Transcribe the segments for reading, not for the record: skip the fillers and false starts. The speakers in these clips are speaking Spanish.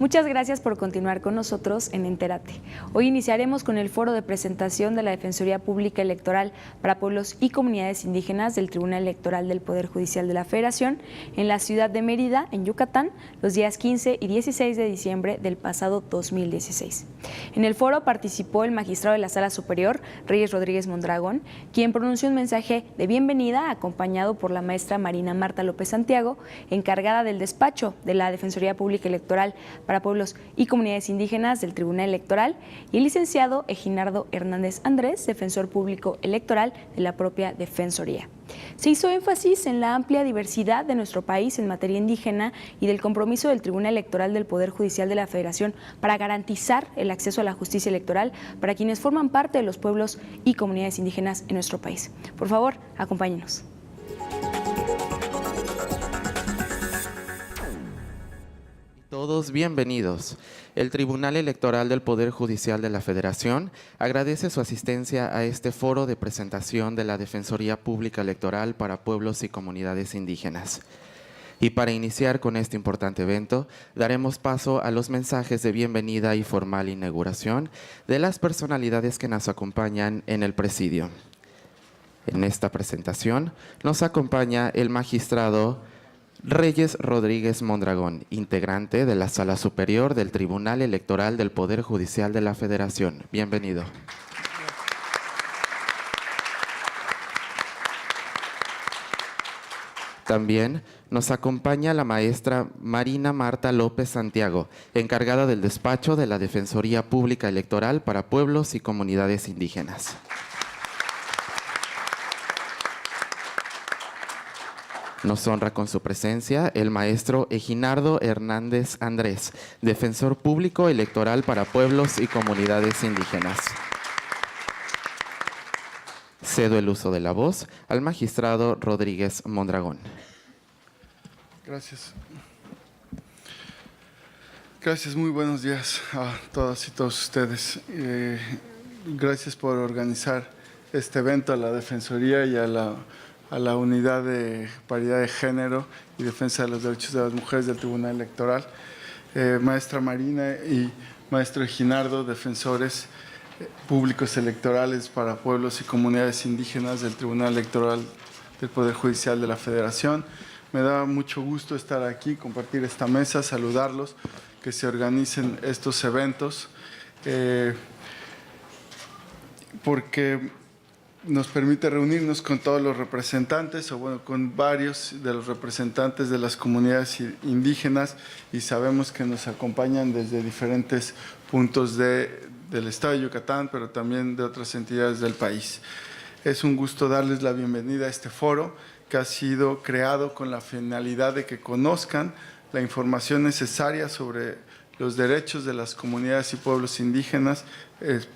Muchas gracias por continuar con nosotros en Entérate. Hoy iniciaremos con el foro de presentación de la Defensoría Pública Electoral para Pueblos y Comunidades Indígenas del Tribunal Electoral del Poder Judicial de la Federación en la ciudad de Mérida, en Yucatán, los días 15 y 16 de diciembre del pasado 2016. En el foro participó el magistrado de la Sala Superior, Reyes Rodríguez Mondragón, quien pronunció un mensaje de bienvenida acompañado por la maestra Marina Marta López Santiago, encargada del despacho de la Defensoría Pública Electoral para Pueblos y Comunidades Indígenas del Tribunal Electoral, y el licenciado Eginardo Hernández Andrés, defensor público electoral de la propia Defensoría. Se hizo énfasis en la amplia diversidad de nuestro país en materia indígena y del compromiso del Tribunal Electoral del Poder Judicial de la Federación para garantizar el acceso a la justicia electoral para quienes forman parte de los pueblos y comunidades indígenas en nuestro país. Por favor, acompáñenos. Todos bienvenidos. El Tribunal Electoral del Poder Judicial de la Federación agradece su asistencia a este foro de presentación de la Defensoría Pública Electoral para Pueblos y Comunidades Indígenas. Y para iniciar con este importante evento, daremos paso a los mensajes de bienvenida y formal inauguración de las personalidades que nos acompañan en el presidio. En esta presentación nos acompaña el magistrado Reyes Rodríguez Mondragón, integrante de la Sala Superior del Tribunal Electoral del Poder Judicial de la Federación. Bienvenido. También nos acompaña la maestra Marina Marta López Santiago, encargada del despacho de la Defensoría Pública Electoral para Pueblos y Comunidades Indígenas. Nos honra con su presencia el maestro Eginardo Hernández Andrés, defensor público electoral para pueblos y comunidades indígenas. Cedo el uso de la voz al magistrado Rodríguez Mondragón. Gracias. Gracias, muy buenos días a todas y todos ustedes. Gracias por organizar este evento, a la Defensoría y a la Unidad de Paridad de Género y Defensa de los Derechos de las Mujeres del Tribunal Electoral. Maestra Marina y maestro Eginardo, defensores públicos electorales para pueblos y comunidades indígenas del Tribunal Electoral del Poder Judicial de la Federación. Me da mucho gusto estar aquí, compartir esta mesa, saludarlos, que se organicen estos eventos, porque nos permite reunirnos con todos los representantes, o bueno, con varios de los representantes de las comunidades indígenas, y sabemos que nos acompañan desde diferentes puntos del estado de Yucatán, pero también de otras entidades del país. Es un gusto darles la bienvenida a este foro que ha sido creado con la finalidad de que conozcan la información necesaria sobre los derechos de las comunidades y pueblos indígenas,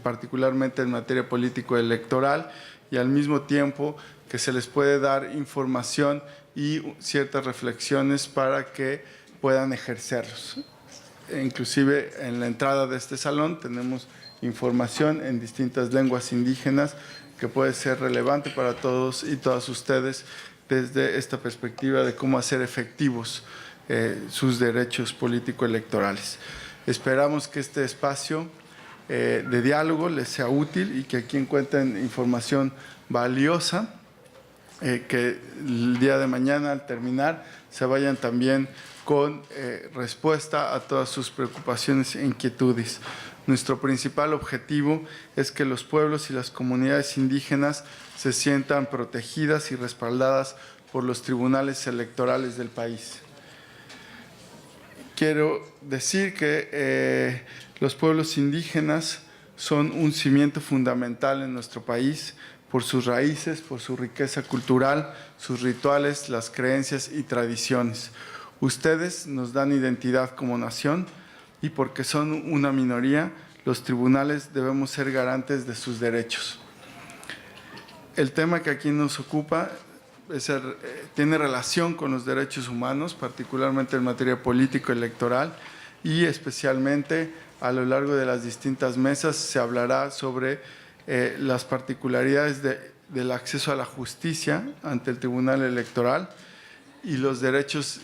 particularmente en materia político-electoral, y al mismo tiempo que se les puede dar información y ciertas reflexiones para que puedan ejercerlos. Inclusive en la entrada de este salón tenemos información en distintas lenguas indígenas que puede ser relevante para todos y todas ustedes desde esta perspectiva de cómo hacer efectivos sus derechos político-electorales. Esperamos que este espacio de diálogo les sea útil y que aquí encuentren información valiosa, que el día de mañana al terminar se vayan también con respuesta a todas sus preocupaciones e inquietudes. Nuestro principal objetivo es que los pueblos y las comunidades indígenas se sientan protegidas y respaldadas por los tribunales electorales del país. Quiero decir que los pueblos indígenas son un cimiento fundamental en nuestro país por sus raíces, por su riqueza cultural, sus rituales, las creencias y tradiciones. Ustedes nos dan identidad como nación y porque son una minoría, los tribunales debemos ser garantes de sus derechos. El tema que aquí nos ocupa tiene relación con los derechos humanos, particularmente en materia político-electoral, y especialmente a lo largo de las distintas mesas se hablará sobre las particularidades del acceso a la justicia ante el Tribunal Electoral y los derechos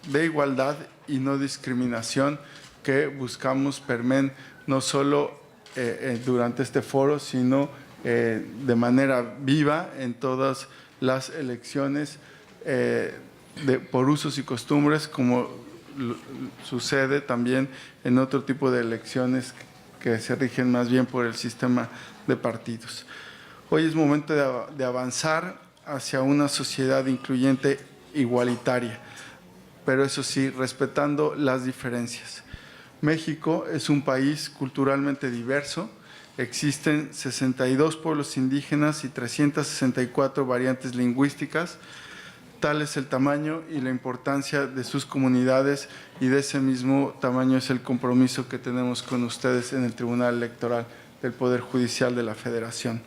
de igualdad y no discriminación que buscamos permen no solo durante este foro, sino de manera viva en todas las elecciones por usos y costumbres, como sucede también en otro tipo de elecciones que se rigen más bien por el sistema de partidos. Hoy es momento de avanzar hacia una sociedad incluyente igualitaria, pero eso sí, respetando las diferencias. México es un país culturalmente diverso. Existen 62 pueblos indígenas y 364 variantes lingüísticas. Tal es el tamaño y la importancia de sus comunidades, y de ese mismo tamaño es el compromiso que tenemos con ustedes en el Tribunal Electoral del Poder Judicial de la Federación,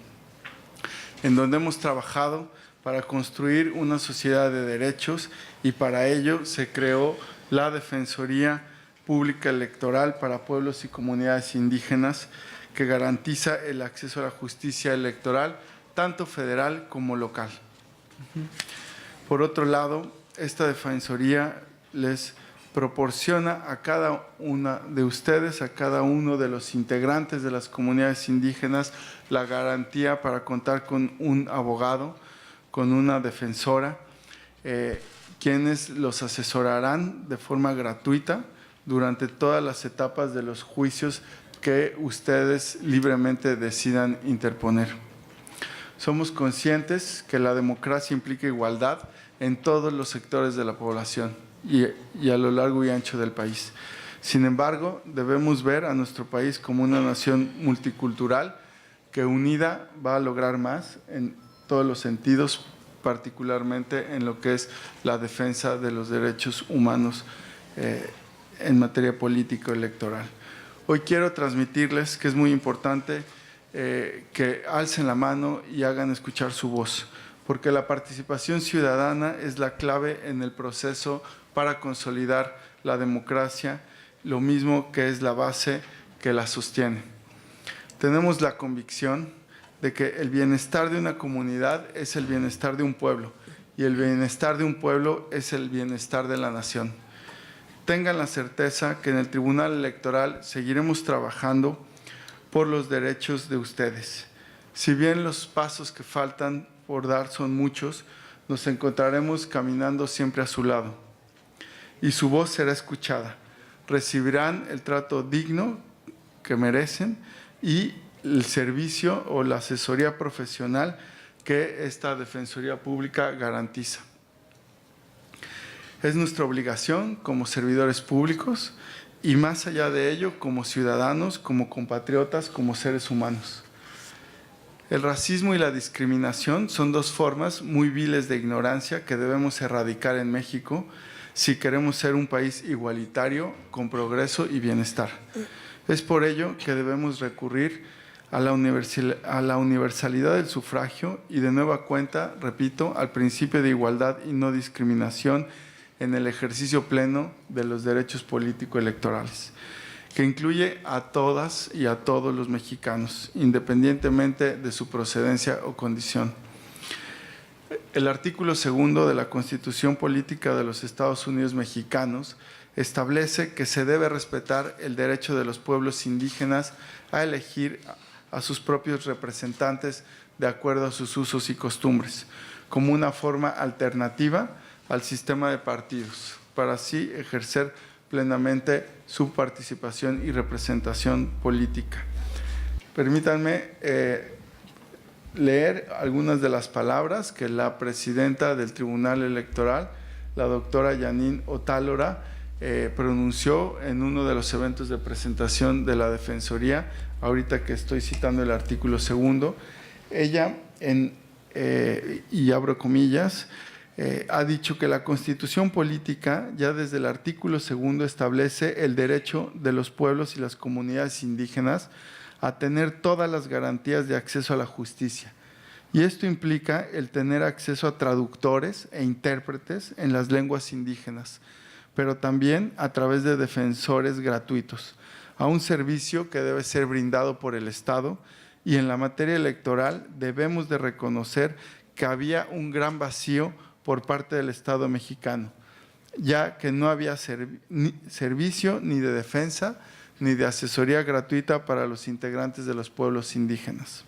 en donde hemos trabajado para construir una sociedad de derechos, y para ello se creó la Defensoría Pública Electoral para Pueblos y Comunidades Indígenas, que garantiza el acceso a la justicia electoral, tanto federal como local. Por otro lado, esta Defensoría les proporciona a cada una de ustedes, a cada uno de los integrantes de las comunidades indígenas, la garantía para contar con un abogado, con una defensora, quienes los asesorarán de forma gratuita durante todas las etapas de los juicios que ustedes libremente decidan interponer. Somos conscientes que la democracia implica igualdad en todos los sectores de la población y a lo largo y ancho del país. Sin embargo, debemos ver a nuestro país como una nación multicultural que unida va a lograr más en todos los sentidos, particularmente en lo que es la defensa de los derechos humanos en materia político-electoral. Hoy quiero transmitirles que es muy importante que alcen la mano y hagan escuchar su voz, porque la participación ciudadana es la clave en el proceso para consolidar la democracia, lo mismo que es la base que la sostiene. Tenemos la convicción de que el bienestar de una comunidad es el bienestar de un pueblo, y el bienestar de un pueblo es el bienestar de la nación. Tengan la certeza que en el Tribunal Electoral seguiremos trabajando por los derechos de ustedes. Si bien los pasos que faltan por dar son muchos, nos encontraremos caminando siempre a su lado, y su voz será escuchada. Recibirán el trato digno que merecen y el servicio o la asesoría profesional que esta Defensoría Pública garantiza. Es nuestra obligación como servidores públicos, y más allá de ello, como ciudadanos, como compatriotas, como seres humanos. El racismo y la discriminación son dos formas muy viles de ignorancia que debemos erradicar en México si queremos ser un país igualitario, con progreso y bienestar. Es por ello que debemos recurrir a la universalidad del sufragio y, de nueva cuenta, repito, al principio de igualdad y no discriminación en el ejercicio pleno de los derechos político-electorales, que incluye a todas y a todos los mexicanos, independientemente de su procedencia o condición. El artículo 2 de la Constitución Política de los Estados Unidos Mexicanos establece que se debe respetar el derecho de los pueblos indígenas a elegir a sus propios representantes de acuerdo a sus usos y costumbres, como una forma alternativa al sistema de partidos, para así ejercer plenamente su participación y representación política. Permítanme leer algunas de las palabras que la presidenta del Tribunal Electoral, la doctora Yanin Otálora, pronunció en uno de los eventos de presentación de la Defensoría, ahorita que estoy citando el artículo 2. Ella, y abro comillas, ha dicho que la Constitución Política, ya desde el artículo 2, establece el derecho de los pueblos y las comunidades indígenas a tener todas las garantías de acceso a la justicia. Y esto implica el tener acceso a traductores e intérpretes en las lenguas indígenas, pero también a través de defensores gratuitos, a un servicio que debe ser brindado por el Estado. Y en la materia electoral debemos de reconocer que había un gran vacío por parte del Estado mexicano. ya que no había servicio ni de defensa ni de asesoría gratuita para los integrantes de los pueblos indígenas.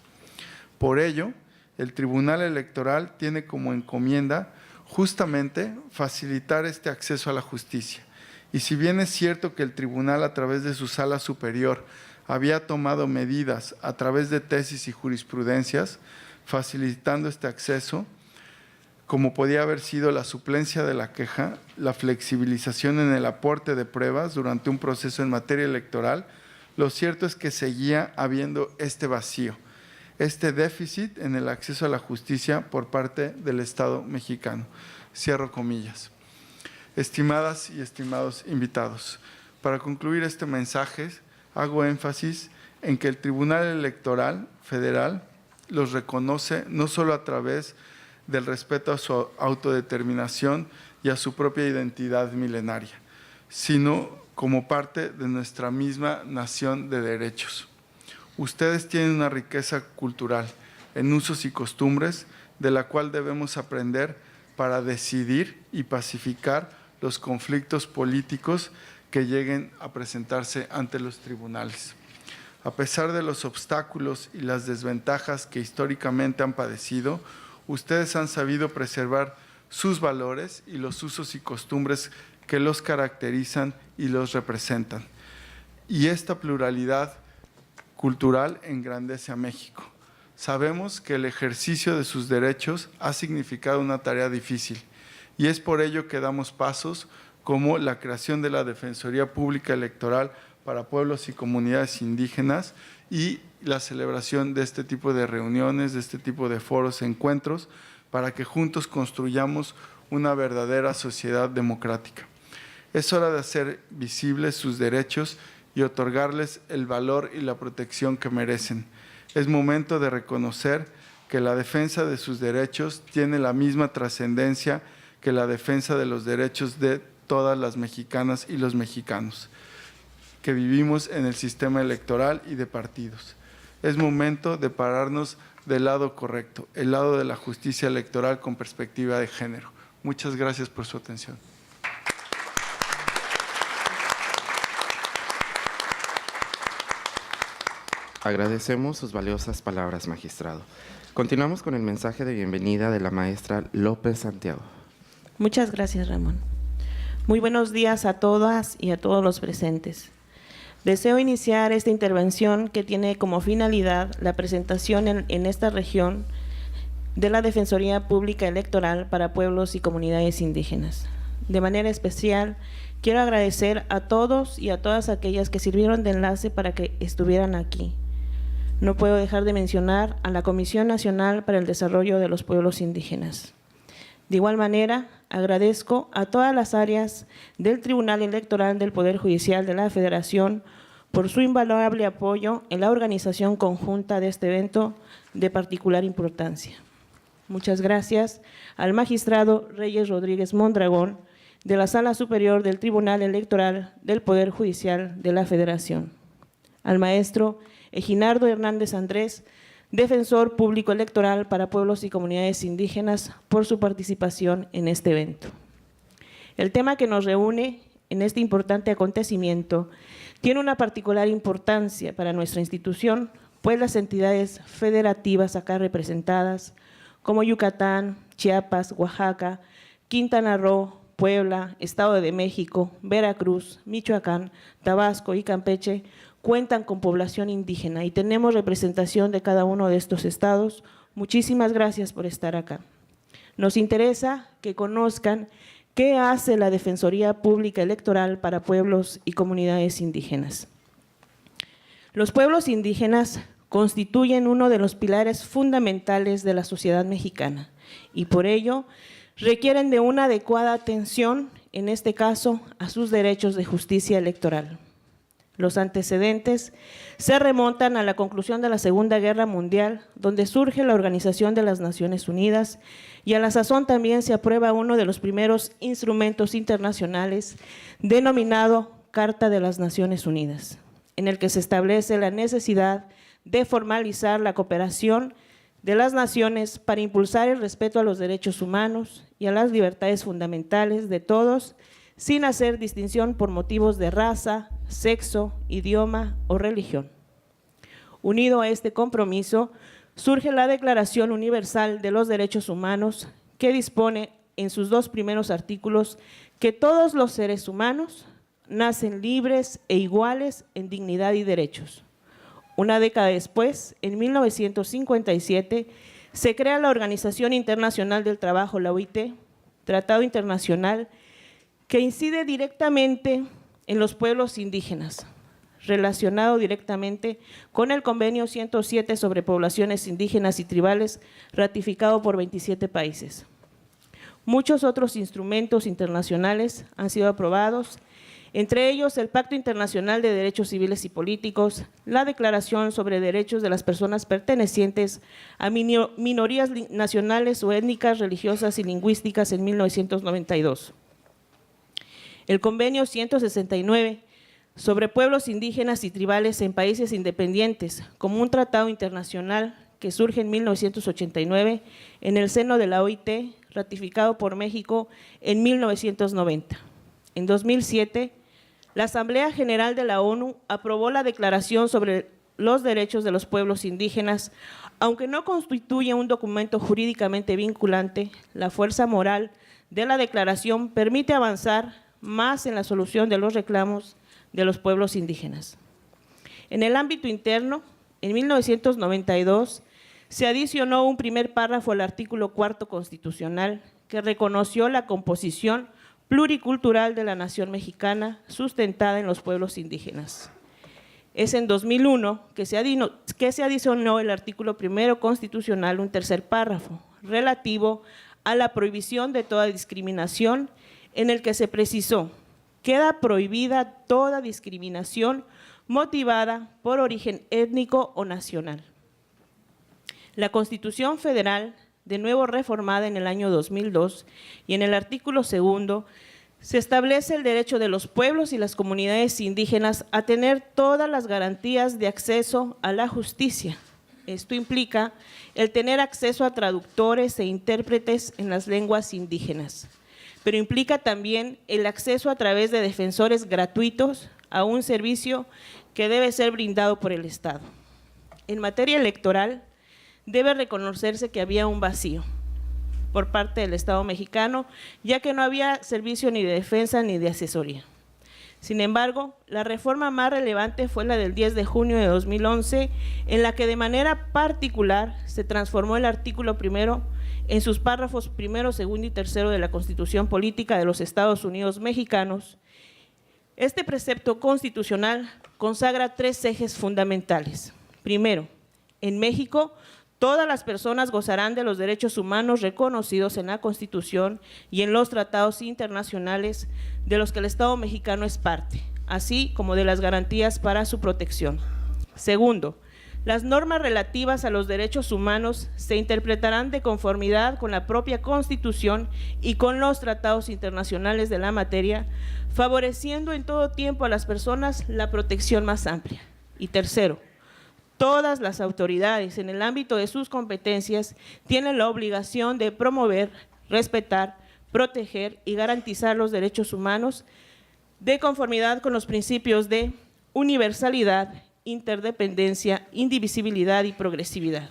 Por ello, el Tribunal Electoral tiene como encomienda justamente facilitar este acceso a la justicia. Y si bien es cierto que el tribunal, a través de su sala superior, había tomado medidas a través de tesis y jurisprudencias, facilitando este acceso, como podía haber sido la suplencia de la queja, la flexibilización en el aporte de pruebas durante un proceso en materia electoral, lo cierto es que seguía habiendo este vacío, este déficit en el acceso a la justicia por parte del Estado mexicano. Cierro comillas. Estimadas y estimados invitados, para concluir este mensaje, hago énfasis en que el Tribunal Electoral Federal los reconoce no solo a través del respeto a su autodeterminación y a su propia identidad milenaria, sino como parte de nuestra misma nación de derechos. Ustedes tienen una riqueza cultural en usos y costumbres de la cual debemos aprender para decidir y pacificar los conflictos políticos que lleguen a presentarse ante los tribunales. A pesar de los obstáculos y las desventajas que históricamente han padecido, ustedes han sabido preservar sus valores y los usos y costumbres que los caracterizan y los representan. Y esta pluralidad cultural engrandece a México. Sabemos que el ejercicio de sus derechos ha significado una tarea difícil y es por ello que damos pasos como la creación de la Defensoría Pública Electoral para pueblos y comunidades indígenas y la celebración de este tipo de reuniones, de este tipo de foros, encuentros, para que juntos construyamos una verdadera sociedad democrática. Es hora de hacer visibles sus derechos y otorgarles el valor y la protección que merecen. Es momento de reconocer que la defensa de sus derechos tiene la misma trascendencia que la defensa de los derechos de todas las mexicanas y los mexicanos que vivimos en el sistema electoral y de partidos. Es momento de pararnos del lado correcto, el lado de la justicia electoral con perspectiva de género. Muchas gracias por su atención. Agradecemos sus valiosas palabras, magistrado. Continuamos con el mensaje de bienvenida de la maestra López Santiago. Muchas gracias, Ramón. Muy buenos días a todas y a todos los presentes. Deseo iniciar esta intervención que tiene como finalidad la presentación en esta región de la Defensoría Pública Electoral para Pueblos y Comunidades Indígenas. De manera especial, quiero agradecer a todos y a todas aquellas que sirvieron de enlace para que estuvieran aquí. No puedo dejar de mencionar a la Comisión Nacional para el Desarrollo de los Pueblos Indígenas. De igual manera, agradezco a todas las áreas del Tribunal Electoral del Poder Judicial de la Federación por su invaluable apoyo en la organización conjunta de este evento de particular importancia. Muchas gracias al magistrado Reyes Rodríguez Mondragón de la Sala Superior del Tribunal Electoral del Poder Judicial de la Federación, al maestro Eginardo Hernández Andrés, Defensor Público Electoral para Pueblos y Comunidades Indígenas, por su participación en este evento. El tema que nos reúne en este importante acontecimiento tiene una particular importancia para nuestra institución, pues las entidades federativas acá representadas, como Yucatán, Chiapas, Oaxaca, Quintana Roo, Puebla, Estado de México, Veracruz, Michoacán, Tabasco y Campeche, cuentan con población indígena y tenemos representación de cada uno de estos estados. Muchísimas gracias por estar acá. Nos interesa que conozcan qué hace la Defensoría Pública Electoral para Pueblos y Comunidades Indígenas. Los pueblos indígenas constituyen uno de los pilares fundamentales de la sociedad mexicana y por ello requieren de una adecuada atención, en este caso, a sus derechos de justicia electoral. Los antecedentes se remontan a la conclusión de la Segunda Guerra Mundial, donde surge la Organización de las Naciones Unidas, y a la sazón también se aprueba uno de los primeros instrumentos internacionales denominado Carta de las Naciones Unidas, en el que se establece la necesidad de formalizar la cooperación de las naciones para impulsar el respeto a los derechos humanos y a las libertades fundamentales de todos, sin hacer distinción por motivos de raza, sexo, idioma o religión. Unido a este compromiso, surge la Declaración Universal de los Derechos Humanos, que dispone en sus 2 primeros artículos que todos los seres humanos nacen libres e iguales en dignidad y derechos. Una década después, en 1957, se crea la Organización Internacional del Trabajo, la OIT, tratado internacional que incide directamente en los pueblos indígenas, relacionado directamente con el Convenio 107 sobre poblaciones indígenas y tribales, ratificado por 27 países. Muchos otros instrumentos internacionales han sido aprobados, entre ellos el Pacto Internacional de Derechos Civiles y Políticos, la Declaración sobre Derechos de las Personas Pertenecientes a Minorías Nacionales o Étnicas, Religiosas y Lingüísticas en 1992. El Convenio 169 sobre pueblos indígenas y tribales en países independientes, como un tratado internacional que surge en 1989 en el seno de la OIT, ratificado por México en 1990. En 2007, la Asamblea General de la ONU aprobó la Declaración sobre los Derechos de los Pueblos Indígenas. Aunque no constituye un documento jurídicamente vinculante, la fuerza moral de la declaración permite avanzar más en la solución de los reclamos de los pueblos indígenas. En el ámbito interno, en 1992, se adicionó un primer párrafo al artículo 4º constitucional que reconoció la composición pluricultural de la nación mexicana sustentada en los pueblos indígenas. Es en 2001 que se adicionó el artículo 1º constitucional, un tercer párrafo, relativo a la prohibición de toda discriminación, en el que se precisó: queda prohibida toda discriminación motivada por origen étnico o nacional. La Constitución Federal, de nuevo reformada en el año 2002, y en el artículo 2 se establece el derecho de los pueblos y las comunidades indígenas a tener todas las garantías de acceso a la justicia. Esto implica el tener acceso a traductores e intérpretes en las lenguas indígenas, pero implica también el acceso a través de defensores gratuitos a un servicio que debe ser brindado por el Estado. En materia electoral, debe reconocerse que había un vacío por parte del Estado mexicano, ya que no había servicio ni de defensa ni de asesoría. Sin embargo, la reforma más relevante fue la del 10 de junio de 2011, en la que de manera particular se transformó el artículo 1 en sus párrafos 1, 2 y 3 de la Constitución Política de los Estados Unidos Mexicanos. Este precepto constitucional consagra 3 ejes fundamentales. Primero, en México, todas las personas gozarán de los derechos humanos reconocidos en la Constitución y en los tratados internacionales de los que el Estado mexicano es parte, así como de las garantías para su protección. Segundo, las normas relativas a los derechos humanos se interpretarán de conformidad con la propia Constitución y con los tratados internacionales de la materia, favoreciendo en todo tiempo a las personas la protección más amplia. Y tercero, todas las autoridades en el ámbito de sus competencias tienen la obligación de promover, respetar, proteger y garantizar los derechos humanos de conformidad con los principios de universalidad, interdependencia, indivisibilidad y progresividad.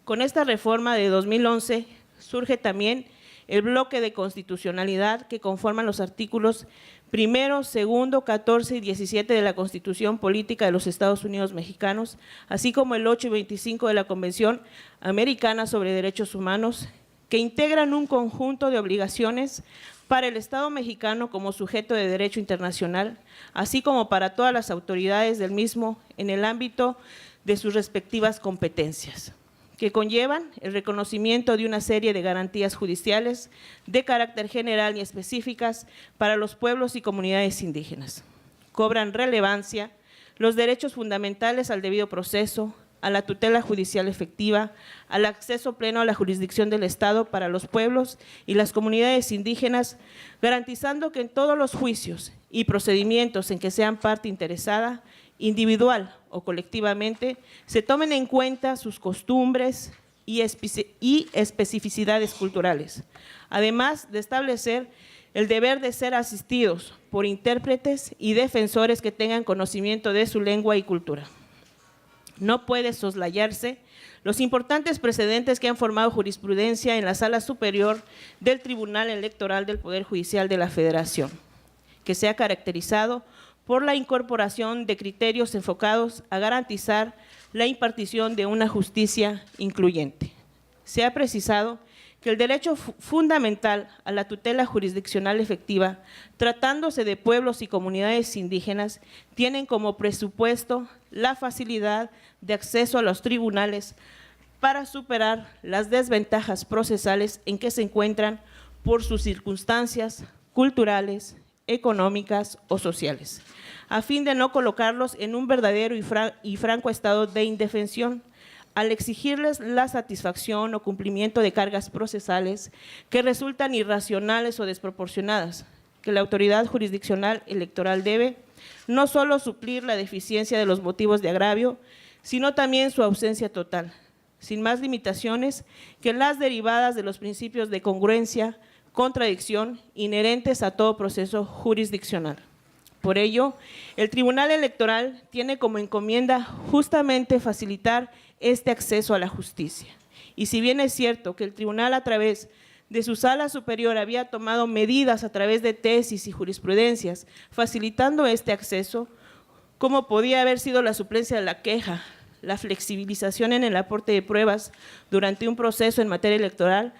Con esta reforma de 2011 surge también el bloque de constitucionalidad que conforman los artículos 1, 2, 14 y 17 de la Constitución Política de los Estados Unidos Mexicanos, así como el 8 y 25 de la Convención Americana sobre Derechos Humanos, que integran un conjunto de obligaciones para el Estado mexicano como sujeto de derecho internacional, así como para todas las autoridades del mismo en el ámbito de sus respectivas competencias, que conllevan el reconocimiento de una serie de garantías judiciales de carácter general y específicas para los pueblos y comunidades indígenas. Cobran relevancia los derechos fundamentales al debido proceso, a la tutela judicial efectiva, al acceso pleno a la jurisdicción del Estado para los pueblos y las comunidades indígenas, garantizando que en todos los juicios y procedimientos en que sean parte interesada, individual o colectivamente, se tomen en cuenta sus costumbres y especificidades culturales, además de establecer el deber de ser asistidos por intérpretes y defensores que tengan conocimiento de su lengua y cultura. No puede soslayarse los importantes precedentes que han formado jurisprudencia en la Sala Superior del Tribunal Electoral del Poder Judicial de la Federación, que se ha caracterizado por la incorporación de criterios enfocados a garantizar la impartición de una justicia incluyente. Se ha precisado que el derecho fundamental a la tutela jurisdiccional efectiva, tratándose de pueblos y comunidades indígenas, tienen como presupuesto la facilidad de acceso a los tribunales para superar las desventajas procesales en que se encuentran por sus circunstancias culturales, económicas o sociales, a fin de no colocarlos en un verdadero y franco estado de indefensión, al exigirles la satisfacción o cumplimiento de cargas procesales que resultan irracionales o desproporcionadas, que la autoridad jurisdiccional electoral debe no solo suplir la deficiencia de los motivos de agravio, sino también su ausencia total, sin más limitaciones que las derivadas de los principios de congruencia, contradicción inherentes a todo proceso jurisdiccional. Por ello, el Tribunal Electoral tiene como encomienda justamente facilitar este acceso a la justicia. Y si bien es cierto que el Tribunal a través de su Sala Superior había tomado medidas a través de tesis y jurisprudencias facilitando este acceso, como podía haber sido la suplencia de la queja, la flexibilización en el aporte de pruebas durante un proceso en materia electoral,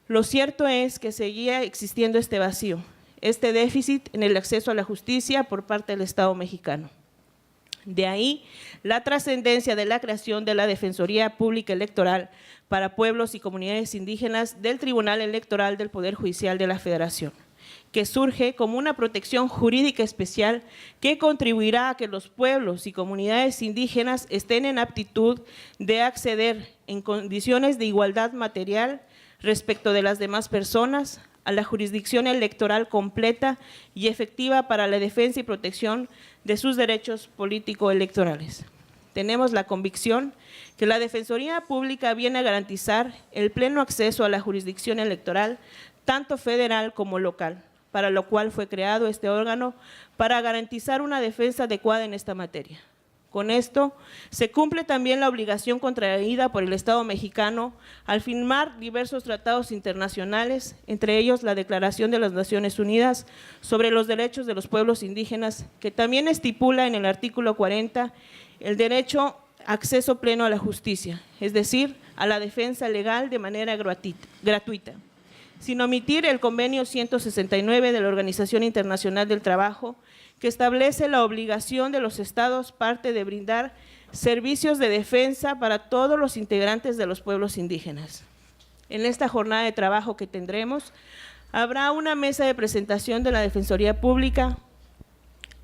lo cierto es que seguía existiendo este vacío, este déficit en el acceso a la justicia por parte del Estado mexicano. De ahí la trascendencia de la creación de la Defensoría Pública Electoral para Pueblos y Comunidades Indígenas del Tribunal Electoral del Poder Judicial de la Federación, que surge como una protección jurídica especial que contribuirá a que los pueblos y comunidades indígenas estén en aptitud de acceder en condiciones de igualdad material respecto de las demás personas a la jurisdicción electoral completa y efectiva para la defensa y protección de sus derechos político-electorales. Tenemos la convicción que la Defensoría Pública viene a garantizar el pleno acceso a la jurisdicción electoral, tanto federal como local, para lo cual fue creado este órgano para garantizar una defensa adecuada en esta materia. Con esto, se cumple también la obligación contraída por el Estado mexicano al firmar diversos tratados internacionales, entre ellos la Declaración de las Naciones Unidas sobre los Derechos de los Pueblos Indígenas, que también estipula en el artículo 40 el derecho a acceso pleno a la justicia, es decir, a la defensa legal de manera gratuita, sin omitir el convenio 169 de la Organización Internacional del Trabajo, que establece la obligación de los estados parte de brindar servicios de defensa para todos los integrantes de los pueblos indígenas. En esta jornada de trabajo que tendremos, habrá una mesa de presentación de la Defensoría Pública,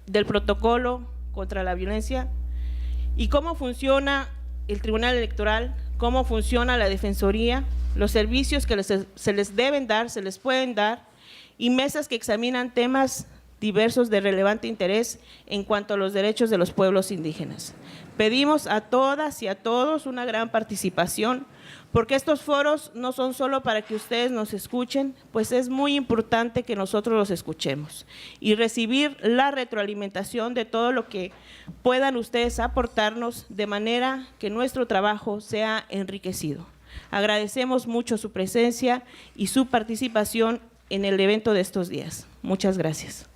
del protocolo contra la violencia y cómo funciona el Tribunal Electoral, cómo funciona la Defensoría, los servicios que se les deben dar, se les pueden dar, y mesas que examinan temas diversos de relevante interés en cuanto a los derechos de los pueblos indígenas. Pedimos a todas y a todos una gran participación, porque estos foros no son solo para que ustedes nos escuchen, pues es muy importante que nosotros los escuchemos y recibir la retroalimentación de todo lo que puedan ustedes aportarnos de manera que nuestro trabajo sea enriquecido. Agradecemos mucho su presencia y su participación en el evento de estos días. Muchas gracias.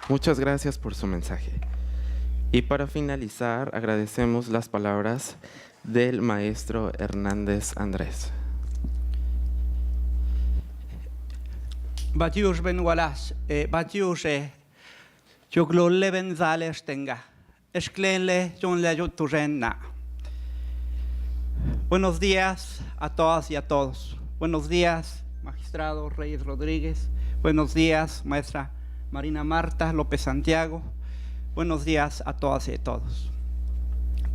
Muchas gracias por su mensaje. Y para finalizar, agradecemos las palabras del maestro Hernández Andrés. Batius Benualas, Batius Yoglolle Benzales tenga, Esclenle Jonle Yoturena. Buenos días a todas y a todos. Buenos días, magistrado Reyes Rodríguez. Buenos días, maestra Marina Marta López Santiago. Buenos días a todas y a todos.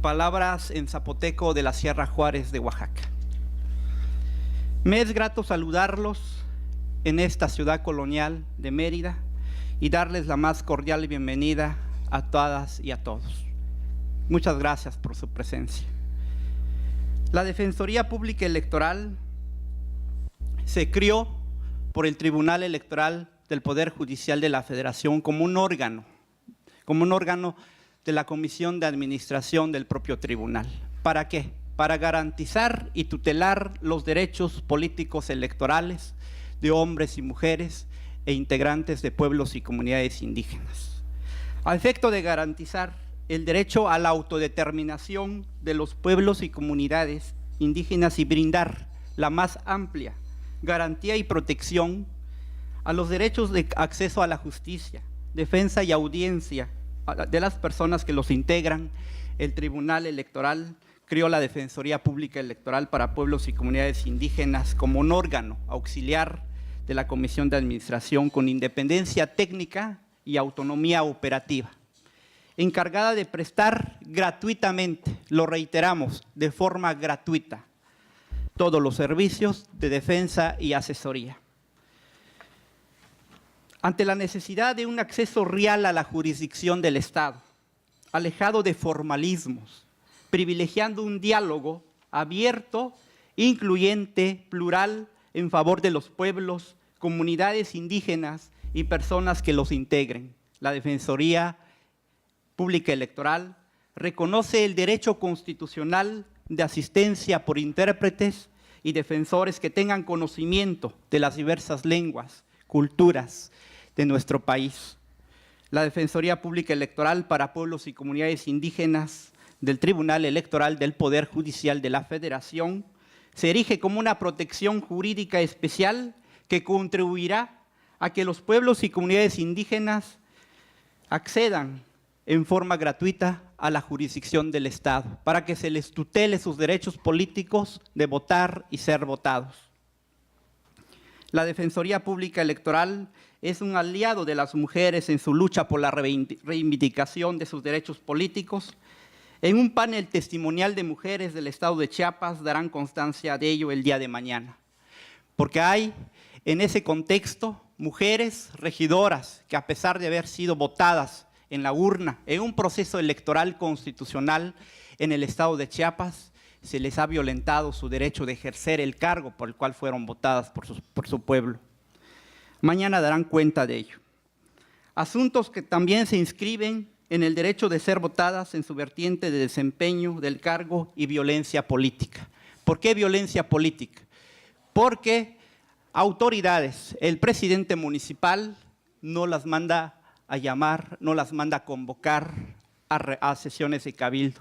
Palabras en zapoteco de la Sierra Juárez de Oaxaca. Me es grato saludarlos en esta ciudad colonial de Mérida y darles la más cordial bienvenida a todas y a todos. Muchas gracias por su presencia. La Defensoría Pública Electoral se creó por el Tribunal Electoral del Poder Judicial de la Federación como un órgano de la Comisión de Administración del propio tribunal. ¿Para qué? Para garantizar y tutelar los derechos políticos electorales de hombres y mujeres e integrantes de pueblos y comunidades indígenas, a efecto de garantizar el derecho a la autodeterminación de los pueblos y comunidades indígenas y brindar la más amplia garantía y protección a los derechos de acceso a la justicia, defensa y audiencia de las personas que los integran. El Tribunal Electoral creó la Defensoría Pública Electoral para Pueblos y Comunidades Indígenas como un órgano auxiliar de la Comisión de Administración con independencia técnica y autonomía operativa, encargada de prestar gratuitamente, lo reiteramos, de forma gratuita, todos los servicios de defensa y asesoría. Ante la necesidad de un acceso real a la jurisdicción del Estado, alejado de formalismos, privilegiando un diálogo abierto, incluyente, plural, en favor de los pueblos, comunidades indígenas y personas que los integren. La Defensoría Pública Electoral reconoce el derecho constitucional de asistencia por intérpretes y defensores que tengan conocimiento de las diversas lenguas, culturas de nuestro país. La Defensoría Pública Electoral para Pueblos y Comunidades Indígenas del Tribunal Electoral del Poder Judicial de la Federación se erige como una protección jurídica especial que contribuirá a que los pueblos y comunidades indígenas accedan en forma gratuita a la jurisdicción del Estado, para que se les tutele sus derechos políticos de votar y ser votados. La Defensoría Pública Electoral es un aliado de las mujeres en su lucha por la reivindicación de sus derechos políticos. En un panel testimonial de mujeres del estado de Chiapas darán constancia de ello el día de mañana, porque hay en ese contexto mujeres regidoras que, a pesar de haber sido votadas en la urna en un proceso electoral constitucional en el estado de Chiapas, se les ha violentado su derecho de ejercer el cargo por el cual fueron votadas por su pueblo. Mañana darán cuenta de ello. Asuntos que también se inscriben en el derecho de ser votadas en su vertiente de desempeño del cargo y violencia política. ¿Por qué violencia política? Porque autoridades, el presidente municipal no las manda a llamar, no las manda a convocar a sesiones de cabildo.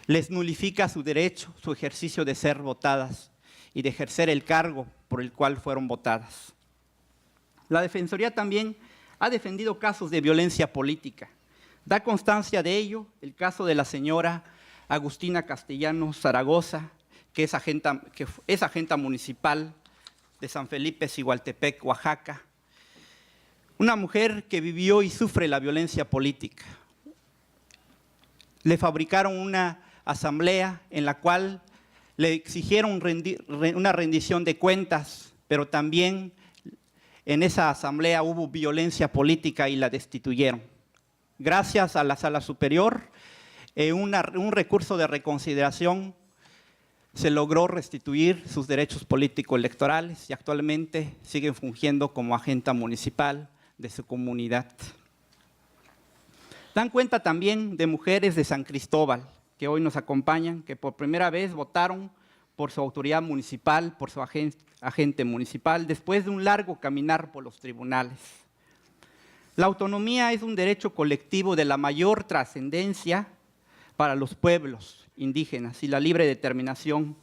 Les nulifica su derecho, su ejercicio de ser votadas y de ejercer el cargo por el cual fueron votadas. La Defensoría también ha defendido casos de violencia política. Da constancia de ello el caso de la señora Agustina Castellanos Zaragoza, que es agenta municipal de San Felipe, Cigualtepec, Oaxaca. Una mujer que vivió y sufre la violencia política. Le fabricaron una asamblea en la cual le exigieron una rendición de cuentas, pero también en esa asamblea hubo violencia política y la destituyeron. Gracias a la Sala Superior, un recurso de reconsideración, se logró restituir sus derechos político-electorales y actualmente siguen fungiendo como agenta municipal de su comunidad. Dan cuenta también de mujeres de San Cristóbal, que hoy nos acompañan, que por primera vez votaron por su autoridad municipal, por su agente municipal, después de un largo caminar por los tribunales. La autonomía es un derecho colectivo de la mayor trascendencia para los pueblos indígenas y la libre determinación.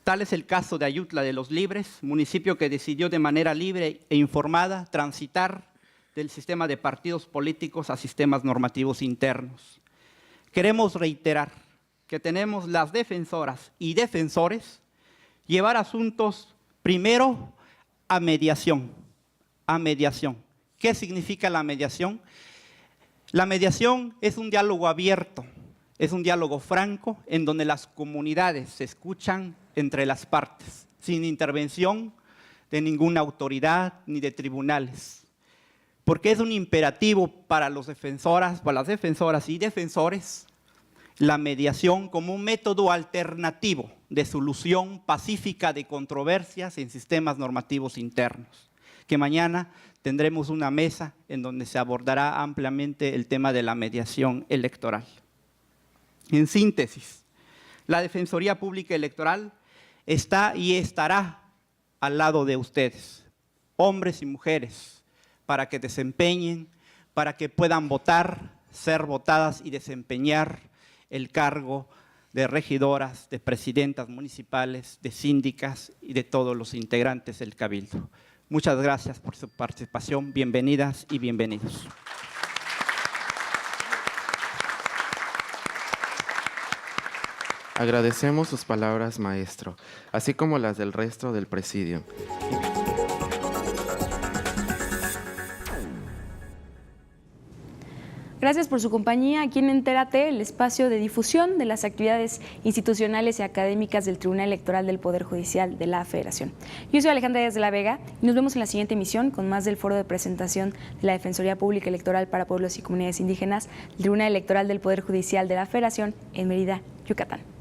Tal es el caso de Ayutla de los Libres, municipio que decidió de manera libre e informada transitar del sistema de partidos políticos a sistemas normativos internos. Queremos reiterar que tenemos las defensoras y defensores llevar asuntos primero a mediación. ¿Qué significa la mediación? La mediación es un diálogo abierto, es un diálogo franco en donde las comunidades se escuchan entre las partes, sin intervención de ninguna autoridad ni de tribunales, porque es un imperativo para las defensoras y defensores la mediación como un método alternativo de solución pacífica de controversias en sistemas normativos internos, que mañana tendremos una mesa en donde se abordará ampliamente el tema de la mediación electoral. En síntesis, la Defensoría Pública Electoral está y estará al lado de ustedes, hombres y mujeres, para que desempeñen, para que puedan votar, ser votadas y desempeñar el cargo de regidoras, de presidentas municipales, de síndicas y de todos los integrantes del Cabildo. Muchas gracias por su participación. Bienvenidas y bienvenidos. Agradecemos sus palabras, maestro, así como las del resto del presidio. Gracias por su compañía aquí en Entérate, el espacio de difusión de las actividades institucionales y académicas del Tribunal Electoral del Poder Judicial de la Federación. Yo soy Alejandra Díaz de la Vega y nos vemos en la siguiente emisión con más del foro de presentación de la Defensoría Pública Electoral para Pueblos y Comunidades Indígenas del Tribunal Electoral del Poder Judicial de la Federación en Mérida, Yucatán.